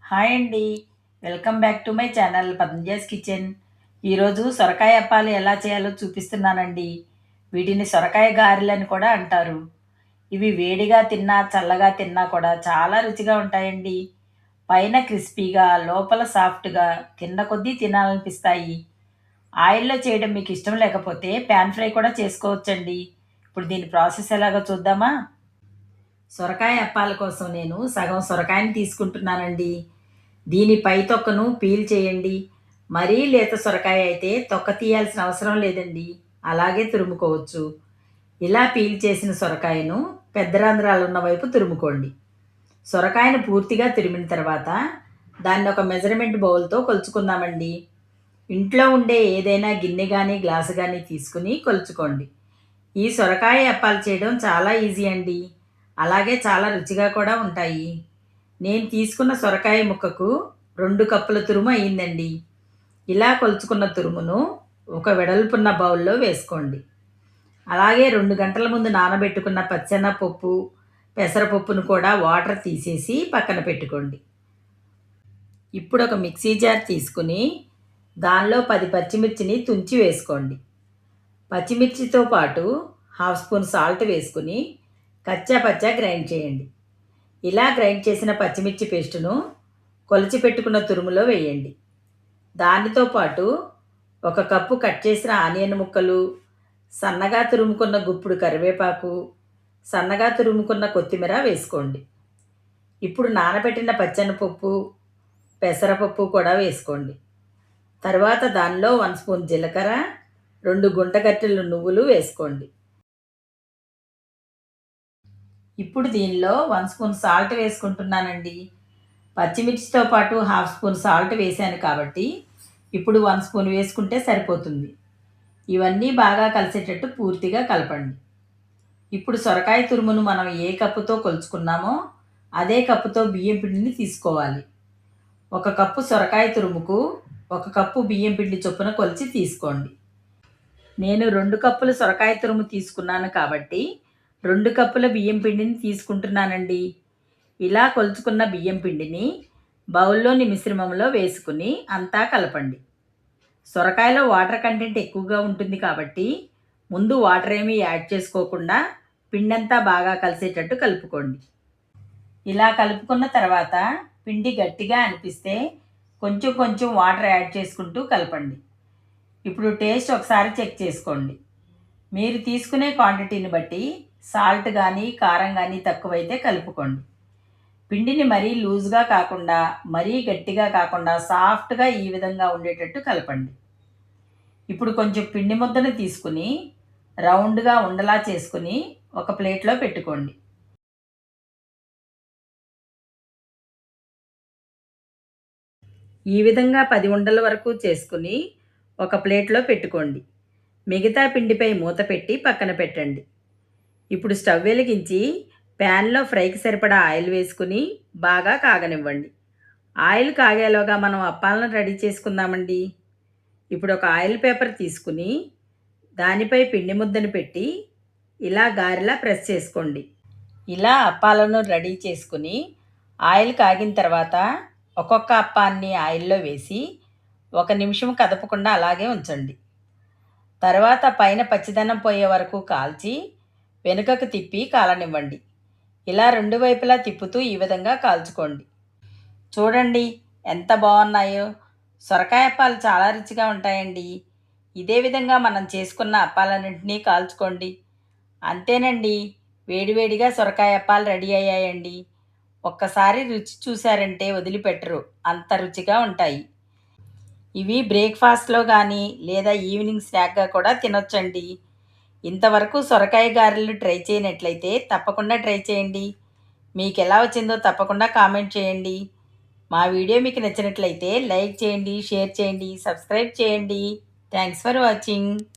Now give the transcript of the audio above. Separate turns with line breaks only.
Hi అండి. Welcome back to my channel Padmaja's kitchen. ఈరోజు సొరకాయ అప్పాలు ఎలా చేయాలో చూపిస్తున్నానండి. వీటిని సొరకాయ గారెలని కూడా అంటారు. ఇవి వేడిగా తిన్నా, చల్లగా తిన్నా కూడా చాలా రుచిగా ఉంటాయండి. పైన క్రిస్పీగా, లోపల సాఫ్ట్‌గా, తిన్న కొద్దీ తినాలనిపిస్తాయి. ఆయిల్‌లో చేయడం మీకు ఇష్టం లేకపోతే పాన్ ఫ్రై కూడా చేసుకోవచ్చండి. ఇప్పుడు దీని ప్రాసెస్ ఎలాగో చూద్దామా? సొరకాయ అప్పాల కోసం నేను సగం సొరకాయని తీసుకుంటున్నానండి. దీని పై తొక్కను పీల్ చేయండి. మరీ లేత సొరకాయ అయితే తొక్క తీయాల్సిన అవసరం లేదండి. అలాగే తురుముకోవచ్చు. ఇలా పీల్ చేసిన సొరకాయను పెద్ద రంధ్రాలున్న వైపు తురుముకోండి. సొరకాయను పూర్తిగా తురిమిన తర్వాత దాన్ని ఒక మెజర్మెంట్ బౌల్‌తో కొలుచుకుందామండి. ఇంట్లో ఉండే ఏదైనా గిన్నె గానీ, గ్లాసు గానీ తీసుకుని కొలుచుకోండి. ఈ సొరకాయ అప్పాలు చేయడం చాలా ఈజీ అండి. అలాగే చాలా రుచిగా కూడా ఉంటాయి. నేను తీసుకున్న సొరకాయ ముక్కకు 2 కప్పుల తురుము అయిందండి. ఇలా కొలుచుకున్న తురుమును ఒక వెడల్పున్న బౌల్‌లో వేసుకోండి. అలాగే 2 గంటల ముందు నానబెట్టుకున్న పచ్చెనపప్పు, పెసరపప్పును కూడా వాటర్ తీసేసి పక్కన పెట్టుకోండి. ఇప్పుడు ఒక మిక్సీ జార్ తీసుకుని దానిలో 10 పచ్చిమిర్చిని తుంచి వేసుకోండి. పచ్చిమిర్చితో పాటు హాఫ్ స్పూన్ సాల్ట్ వేసుకుని కచ్చా పచ్చా గ్రైండ్ చేయండి. ఇలా గ్రైండ్ చేసిన పచ్చిమిర్చి పేస్టును కొలిచి పెట్టుకున్న తురుములో వేయండి. దానితో పాటు ఒక కప్పు కట్ చేసిన ఆనియన్ ముక్కలు, సన్నగా తురుముకున్న గుప్పుడు కరివేపాకు, సన్నగా తురుముకున్న కొత్తిమీర వేసుకోండి. ఇప్పుడు నానబెట్టిన పచ్చెనపప్పు, పెసరపప్పు కూడా వేసుకోండి. తర్వాత దానిలో 1 స్పూన్ జీలకర్ర, 2 గుంటగట్టెలు నువ్వులు వేసుకోండి. ఇప్పుడు దీనిలో 1 స్పూన్ సాల్ట్ వేసుకుంటున్నానండి. పచ్చిమిర్చితో పాటు హాఫ్ స్పూన్ సాల్ట్ వేశాను కాబట్టి ఇప్పుడు 1 స్పూన్ వేసుకుంటే సరిపోతుంది. ఇవన్నీ బాగా కలిసేటట్టు పూర్తిగా కలపండి. ఇప్పుడు సొరకాయ తురుమును మనం ఏ కప్పుతో కొలుచుకున్నామో అదే కప్పుతో బియ్యం పిండిని తీసుకోవాలి. 1 కప్పు సొరకాయ తురుముకు 1 కప్పు బియ్యం పిండి చొప్పున కొలిచి తీసుకోండి. నేను 2 కప్పుల సొరకాయ తురుము తీసుకున్నాను కాబట్టి 2 కప్పుల బియ్యం పిండిని తీసుకుంటున్నానండి. ఇలా కొలుచుకున్న బియ్యం పిండిని బౌల్లోని మిశ్రమంలో వేసుకుని అంతా కలపండి. సొరకాయలో వాటర్ కంటెంట్ ఎక్కువగా ఉంటుంది కాబట్టి ముందు వాటర్ ఏమీ యాడ్ చేసుకోకుండా పిండంతా బాగా కలిసేటట్టు కలుపుకోండి. ఇలా కలుపుకున్న తర్వాత పిండి గట్టిగా అనిపిస్తే కొంచెం కొంచెం వాటర్ యాడ్ చేసుకుంటూ కలపండి. ఇప్పుడు టేస్ట్ ఒకసారి చెక్ చేసుకోండి. మీరు తీసుకునే క్వాంటిటీని బట్టి సాల్ట్ కానీ, కారం కానీ తక్కువైతే కలుపుకోండి. పిండిని మరీ లూజ్గా కాకుండా, మరీ గట్టిగా కాకుండా సాఫ్ట్గా ఈ విధంగా ఉండేటట్టు కలపండి. ఇప్పుడు కొంచెం పిండి ముద్దను తీసుకుని రౌండ్గా ఉండలా చేసుకుని ఒక ప్లేట్లో పెట్టుకోండి. ఈ విధంగా 10 ఉండల వరకు చేసుకుని ఒక ప్లేట్లో పెట్టుకోండి. మిగతా పిండిపై మూత పెట్టి పక్కన పెట్టండి. ఇప్పుడు స్టవ్ వెలిగించి ప్యాన్లో ఫ్రైకి సరిపడా ఆయిల్ వేసుకుని బాగా కాగనివ్వండి. ఆయిల్ కాగేలోగా మనం అప్పాలను రెడీ చేసుకుందామండి. ఇప్పుడు ఒక ఆయిల్ పేపర్ తీసుకుని దానిపై పిండి ముద్దను పెట్టి ఇలా గారెలా ప్రెస్ చేసుకోండి. ఇలా అప్పాలను రెడీ చేసుకుని ఆయిల్ కాగిన తర్వాత ఒక్కొక్క అప్పాన్ని ఆయిల్లో వేసి 1 నిమిషం కదపకుండా అలాగే ఉంచండి. తర్వాత పైన పచ్చిదనం పోయే వరకు కాల్చి వెనుకకు తిప్పి కాలనివ్వండి. ఇలా 2 వైపులా తిప్పుతూ ఈ విధంగా కాల్చుకోండి. చూడండి ఎంత బాగున్నాయో. సొరకాయ అప్పాలు చాలా రుచిగా ఉంటాయండి. ఇదే విధంగా మనం చేసుకున్న అప్పాలన్నింటినీ కాల్చుకోండి. అంతేనండి, వేడివేడిగా సొరకాయ అప్పాలు రెడీ అయ్యాయండి. ఒక్కసారి రుచి చూశారంటే వదిలిపెట్టరు, అంత రుచిగా ఉంటాయి. ఇవి బ్రేక్ఫాస్ట్లో కానీ లేదా ఈవినింగ్ స్నాక్గా కూడా తినొచ్చండి. ఇంతవరకు సొరకాయ గారెలు ట్రై చేయనట్లయితే తప్పకుండా ట్రై చేయండి. మీకు ఎలా వచ్చిందో తప్పకుండా కామెంట్ చేయండి. మా వీడియో మీకు నచ్చినట్లయితే లైక్ చేయండి, షేర్ చేయండి, సబ్స్క్రైబ్ చేయండి. Thanks for watching.